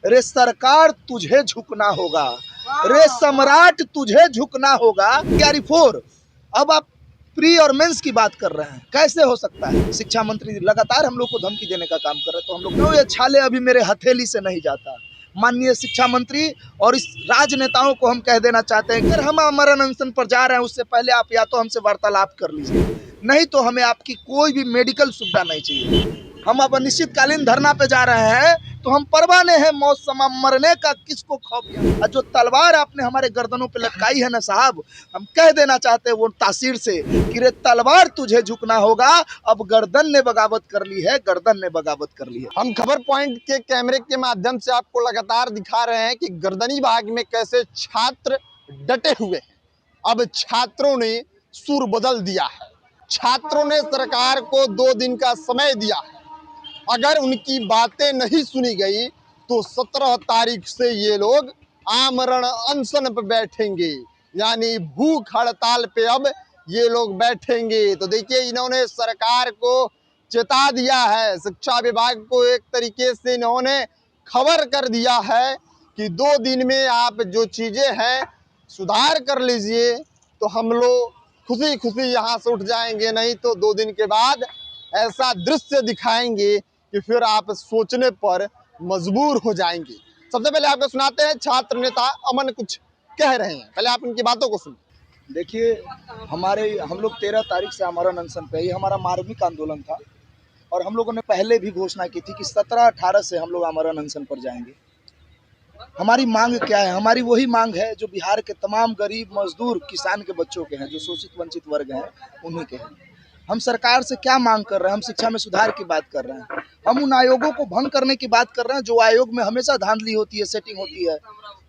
रे सरकार तुझे झुकना होगा, रे सम्राट तुझे झुकना होगा। तैयारी 4। अब आप प्री और मेंस की बात कर रहे हैं, कैसे हो सकता है? शिक्षा मंत्री लगातार हम लोग को धमकी देने का काम कर रहे हैं, तो हम लोग क्यों ये छाले अभी मेरे हथेली से नहीं जाता। माननीय शिक्षा मंत्री और इस राजनेताओं को हम कह देना चाहते हैं, अगर हम आमरण अनशन पर जा रहे हैं उससे पहले आप या तो हमसे वार्तालाप कर लीजिए, नहीं तो हमें आपकी कोई भी मेडिकल सुविधा नहीं चाहिए। हम अब अनिश्चितकालीन धरना पे जा रहे हैं तो हम परवाने हैं मौत समा मरने का, किसको खौफ। और जो तलवार आपने हमारे गर्दनों पे लटकाई है ना साहब, हम कह देना चाहते हैं वो तासीर से कि रे तलवार तुझे झुकना होगा। अब गर्दन ने बगावत कर ली है, गर्दन ने बगावत कर ली है। हम खबर पॉइंट के कैमरे के माध्यम से आपको लगातार दिखा रहे हैं कि गर्दनी बाग में कैसे छात्र डटे हुए हैं। अब छात्रों ने सुर बदल दिया है। छात्रों ने सरकार को 2 दिन का समय दिया है। अगर उनकी बातें नहीं सुनी गई तो 17 तारीख से ये लोग आमरण अनशन पर बैठेंगे, यानी भूख हड़ताल पे अब ये लोग बैठेंगे। तो देखिए, इन्होंने सरकार को चेता दिया है, शिक्षा विभाग को एक तरीके से इन्होंने खबर कर दिया है कि 2 दिन में आप जो चीज़ें हैं सुधार कर लीजिए तो हम लोग खुशी खुशी यहाँ से उठ जाएंगे, नहीं तो 2 दिन के बाद ऐसा दृश्य दिखाएंगे कि फिर आप सोचने पर मजबूर हो जाएंगे। सबसे पहले आपको सुनाते हैं छात्र नेता अमन कुछ कह रहे हैं, पहले आप इनकी बातों को सुनिए। देखिए, हम लोग 13 तारीख से आमरण अनशन पे, ये हमारा मार्मिक आंदोलन था और हम लोगों ने पहले भी घोषणा की थी कि 17-18 से हम लोग आमरण अनशन पर जाएंगे। हमारी मांग क्या है? हमारी वही मांग है जो बिहार के तमाम गरीब मजदूर किसान के बच्चों के हैं, जो शोषित वंचित वर्ग हैं, उन्हीं के हैं। हम सरकार से क्या मांग कर रहे हैं? हम शिक्षा में सुधार की बात कर रहे हैं। हम उन आयोगों को भंग करने की बात कर रहे हैं जो आयोग में हमेशा धांधली होती है, सेटिंग होती है,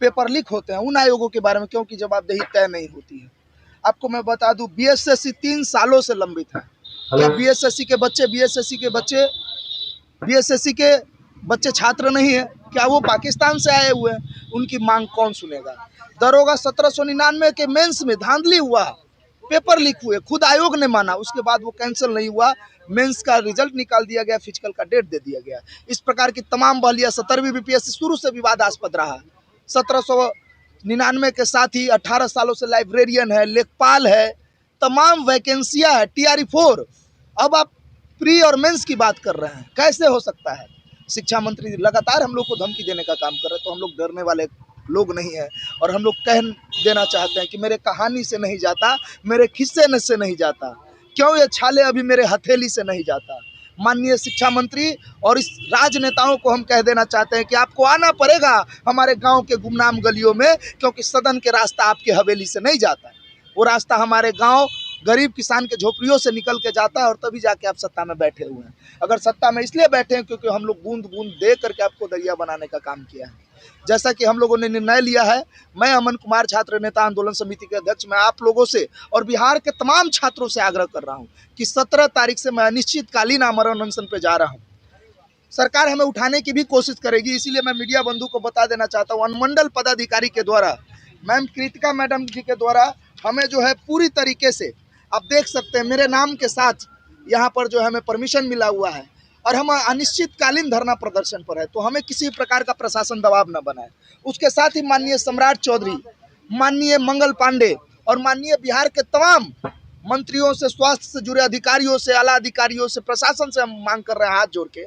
पेपर लीक होते हैं। उन आयोगों के बारे में क्योंकि जवाबदेही तय नहीं होती है। आपको मैं बता दूं, बीएसएससी 3 सालों से लंबित है। क्या बीएसएससी के बच्चे छात्र नहीं है? क्या वो पाकिस्तान से आए हुए हैं? उनकी मांग कौन सुनेगा? दरोगा 1799 के मेंस में धांधली हुआ, पेपर लीक हुए, खुद आयोग ने माना, उसके बाद वो कैंसिल नहीं हुआ, मेंस का रिजल्ट निकाल दिया गया, फिजिकल का डेट दे दिया गया। इस प्रकार की तमाम बहलियां 17वीं बीपीएससी शुरू से विवादास्पद रहा। 1799 के साथ ही 18 सालों से लाइब्रेरियन है, लेखपाल है, तमाम वैकेंसियां है, टीआरई 4। अब आप प्री और मेंस की बात कर रहे हैं, कैसे हो सकता है? शिक्षा मंत्री लगातार हम लोग को धमकी देने का काम कर रहे हैं, तो हम लोग डरने वाले लोग नहीं है और हम लोग कह देना चाहते हैं कि मेरे कहानी से नहीं जाता, मेरे खिस्से से नहीं जाता, क्यों ये छाले अभी मेरे हथेली से नहीं जाता। माननीय शिक्षा मंत्री और इस राजनेताओं को हम कह देना चाहते हैं कि आपको आना पड़ेगा हमारे गांव के गुमनाम गलियों में, क्योंकि सदन के रास्ता आपके हवेली से नहीं जाता है। वो रास्ता हमारे गांव गरीब किसान के झोपड़ियों से निकल के जाता है और तभी जाके आप सत्ता में बैठे हुए हैं। अगर सत्ता में इसलिए बैठे हैं क्योंकि हम लोग बूंद बूंद दे करके आपको दरिया बनाने का काम किया है। जैसा कि हम लोगों ने निर्णय लिया है, मैं अमन कुमार छात्र नेता आंदोलन समिति के अध्यक्ष, मैं आप लोगों से और बिहार के तमाम छात्रों से आग्रह कर रहा हूं कि 17 तारीख से मैं अनिश्चितकालीन आमरण अनशन पे जा रहा हूं। सरकार हमें उठाने की भी कोशिश करेगी, इसीलिए मैं मीडिया बंधु को बता देना चाहता हूँ, अनुमंडल पदाधिकारी के द्वारा, मैम कृतिका मैडम जी के द्वारा हमें जो है पूरी तरीके से, आप देख सकते हैं मेरे नाम के साथ यहाँ पर जो है हमें परमिशन मिला हुआ है और हम अनिश्चितकालीन धरना प्रदर्शन पर है, तो हमें किसी प्रकार का प्रशासन दबाव न बनाए। उसके साथ ही माननीय सम्राट चौधरी, माननीय मंगल पांडे और माननीय बिहार के तमाम मंत्रियों से, स्वास्थ्य से जुड़े अधिकारियों से, आला अधिकारियों से, प्रशासन से हम मांग कर रहे हैं हाथ जोड़ के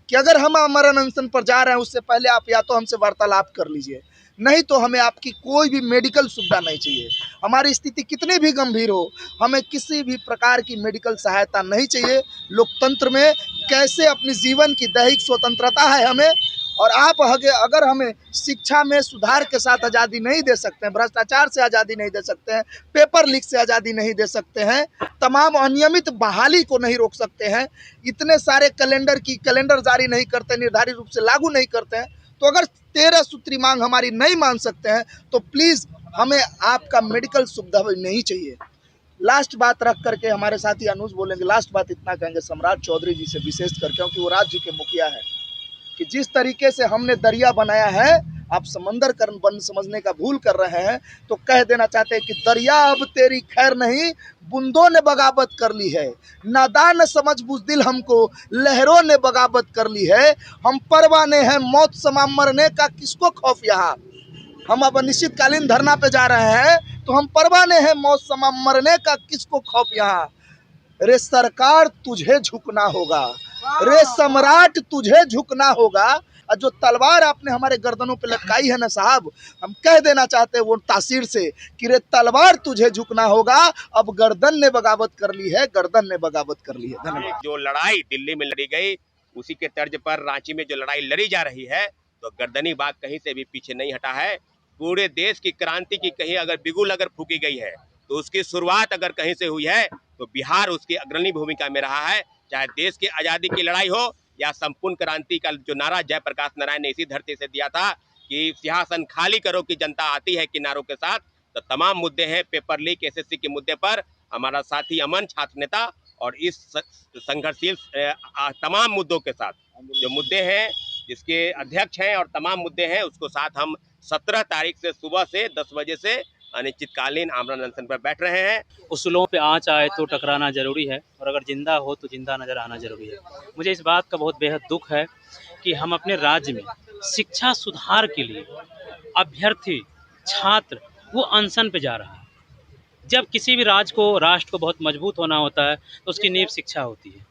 कि अगर हम आमरण अनशन पर जा रहे हैं उससे पहले आप या तो हमसे वार्तालाप कर लीजिए, नहीं तो हमें आपकी कोई भी मेडिकल सुविधा नहीं चाहिए। हमारी स्थिति कितनी भी गंभीर हो, हमें किसी भी प्रकार की मेडिकल सहायता नहीं चाहिए। लोकतंत्र में कैसे अपनी जीवन की दैहिक स्वतंत्रता है हमें, और आप अगर हमें शिक्षा में सुधार के साथ आज़ादी नहीं दे सकते हैं, भ्रष्टाचार से आज़ादी नहीं दे सकते हैं, पेपर लीक से आज़ादी नहीं दे सकते हैं, तमाम अनियमित बहाली को नहीं रोक सकते हैं, इतने सारे कैलेंडर जारी नहीं करते, निर्धारित रूप से लागू नहीं करते हैं, तो अगर 13 सूत्री मांग हमारी नहीं मान सकते हैं तो प्लीज़ हमें आपका मेडिकल सुविधा नहीं चाहिए। लास्ट बात रख करके हमारे साथी अनुज बोलेंगे, लास्ट बात इतना कहेंगे सम्राट चौधरी जी से विशेष कर, क्योंकि वो राज्य के मुखिया है, कि जिस तरीके से हमने दरिया बनाया है आप समंदर कर बन समझने का भूल कर रहे हैं। तो कह देना चाहते हैं कि दरिया अब तेरी खैर नहीं, बूंदों ने बगावत कर ली है। नादान समझ बुज़दिल हमको लहरों ने बगावत कर ली है। हम परवाने हैं मौत समा मरने का, किसको खौफ यहाँ। हम अब अनिश्चितकालीन धरना पे जा रहे हैं तो हम परवाने हैं मौत समा मरने का, किसको खौफ यहाँ। रे सरकार तुझे झुकना होगा, रे सम्राट तुझे झुकना होगा। और जो तलवार आपने हमारे गर्दनों पे लटकाई है ना साहब, हम कह देना चाहते हैं वो तासीर से कि रे तलवार तुझे झुकना होगा। अब गर्दन ने बगावत कर ली है, गर्दन ने बगावत कर ली है। धन्यवाद। जो लड़ाई दिल्ली में लड़ी गई, उसी के तर्ज पर रांची में जो लड़ाई लड़ी जा रही है, तो गर्दनी बाग कहीं से भी पीछे नहीं हटा है। पूरे देश की क्रांति की कहीं अगर बिगुल अगर फूकी गई है, तो उसकी शुरुआत अगर कहीं से हुई है तो बिहार उसकी अग्रणी भूमिका में रहा है। चाहे देश की आज़ादी की लड़ाई हो या संपूर्ण क्रांति का जो नारा जयप्रकाश नारायण ने इसी धरती से दिया था कि सिंहासन खाली करो कि जनता आती है किनारों के साथ, तो तमाम मुद्दे हैं। पेपर लीक, एसएससी के मुद्दे पर हमारा साथी अमन छात्र नेता और इस संघर्षशील तमाम मुद्दों के साथ जो मुद्दे हैं, जिसके अध्यक्ष हैं और तमाम मुद्दे हैं, उसको साथ हम 17 तारीख से सुबह से 10 बजे से अनिश्चितकालीन आमरण अनशन पर बैठ रहे हैं। उसूलों पे आँच आए तो टकराना ज़रूरी है, और अगर ज़िंदा हो तो ज़िंदा नज़र आना ज़रूरी है। मुझे इस बात का बहुत बेहद दुख है कि हम अपने राज्य में शिक्षा सुधार के लिए अभ्यर्थी छात्र वो अनशन पे जा रहा है। जब किसी भी राष्ट्र को बहुत मजबूत होना होता है तो उसकी नींव शिक्षा होती है।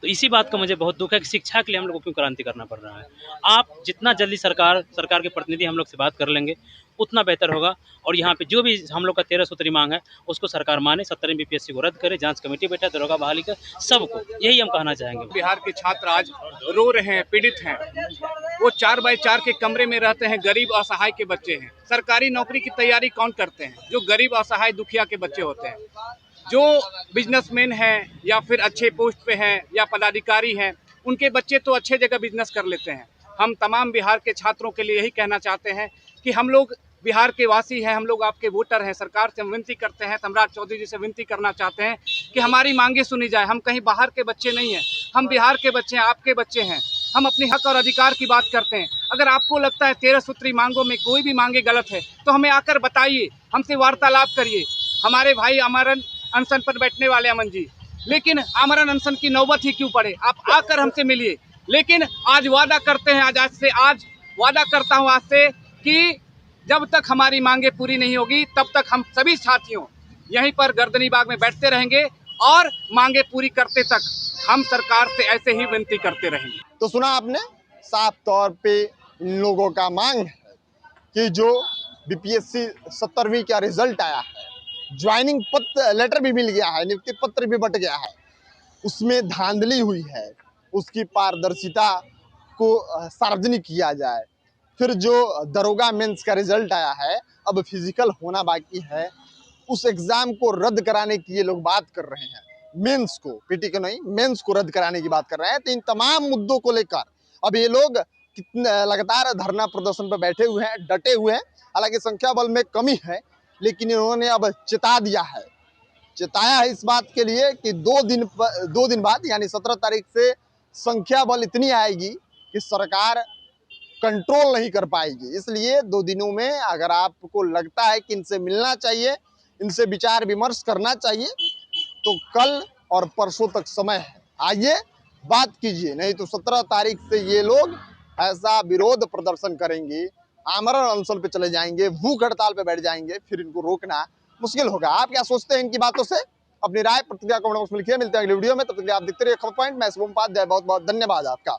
तो इसी बात का मुझे बहुत दुख है कि शिक्षा के लिए हम लोग को क्यों क्रांति करना पड़ रहा है। आप जितना जल्दी सरकार के प्रतिनिधि हम लोग से बात कर लेंगे उतना बेहतर होगा। और यहाँ पे जो भी हम लोग का 13 सूत्री मांग है उसको सरकार माने, 17वीं बीपीएससी को रद्द करे, जांच कमेटी बैठा, दरोगा बहाली का, सबको यही हम कहना चाहेंगे। बिहार के छात्र आज रो रहे हैं, पीड़ित हैं। वो 4x4 के कमरे में रहते हैं, गरीब असहाय के बच्चे हैं। सरकारी नौकरी की तैयारी कौन करते हैं? जो गरीब असहाय दुखिया के बच्चे होते हैं। जो बिजनेसमैन हैं या फिर अच्छे पोस्ट पे हैं या पदाधिकारी हैं, उनके बच्चे तो अच्छे जगह बिजनेस कर लेते हैं। हम तमाम बिहार के छात्रों के लिए यही कहना चाहते हैं कि हम लोग बिहार के वासी हैं, हम लोग आपके वोटर हैं। सरकार से हम विनती करते हैं, सम्राट चौधरी जी से विनती करना चाहते हैं कि हमारी मांगे सुनी जाए। हम कहीं बाहर के बच्चे नहीं हैं, हम बिहार के बच्चे हैं, आपके बच्चे हैं। हम अपने हक और अधिकार की बात करते हैं। अगर आपको लगता है 13 सूत्री मांगों में कोई भी मांगे गलत है तो हमें आकर बताइए, हमसे वार्तालाप करिए। हमारे भाई आमरण अनशन पर बैठने वाले अमन जी, लेकिन आमरण अनशन की नौबत ही क्यों पड़े? आप आकर हमसे मिलिए। लेकिन आज वादा करते हैं, आज वादा करता हूं आज से कि जब तक हमारी मांगे पूरी नहीं होगी तब तक हम सभी साथियों यहीं पर गर्दनी बाग में बैठते रहेंगे और मांगे पूरी करते तक हम सरकार से ऐसे ही विनती करते रहेंगे। तो सुना आपने, साफ तौर पे इन लोगों का मांग है कि जो बीपीएससी 17वीं का रिजल्ट आया है, ज्वाइनिंग लेटर भी मिल गया है, नियुक्ति पत्र भी बट गया है, उसमें धांधली हुई है, उसकी पारदर्शिता को सार्वजनिक किया जाए। फिर जो दरोगा मेंस का रिजल्ट आया है, अब फिजिकल होना बाकी है, उस एग्जाम को रद्द कराने की ये लोग बात कर रहे हैं। मेंस को, पीटी को नहीं, मेंस को रद्द कराने की बात कर रहे हैं। तो इन तमाम मुद्दों को लेकर अब ये लोग लगातार धरना प्रदर्शन पर बैठे हुए हैं, डटे हुए हैं। हालांकि संख्या बल में कमी है, लेकिन इन्होंने अब चेताया है इस बात के लिए कि 2 दिन बाद यानी 17 तारीख से संख्या बल इतनी आएगी कि सरकार कंट्रोल नहीं कर पाएगी। इसलिए 2 दिनों में अगर आपको लगता है कि इनसे मिलना चाहिए, इनसे विचार विमर्श करना चाहिए, तो कल और परसों तक समय है, आइए बात कीजिए। नहीं तो 17 तारीख से ये लोग ऐसा विरोध प्रदर्शन करेंगे, आमरण अनशन पे चले जाएंगे, भूख हड़ताल पे बैठ जाएंगे, फिर इनको रोकना मुश्किल होगा। आप क्या सोचते हैं इनकी बातों से? अपनी राय प्रतिक्रिया कमेंट बॉक्स में लिखिए। मिलते हैं अगले वीडियो में, तब तक आप देखते रहिए खबर पॉइंट। मैं शुभम उपाध्याय, बहुत बहुत धन्यवाद आपका।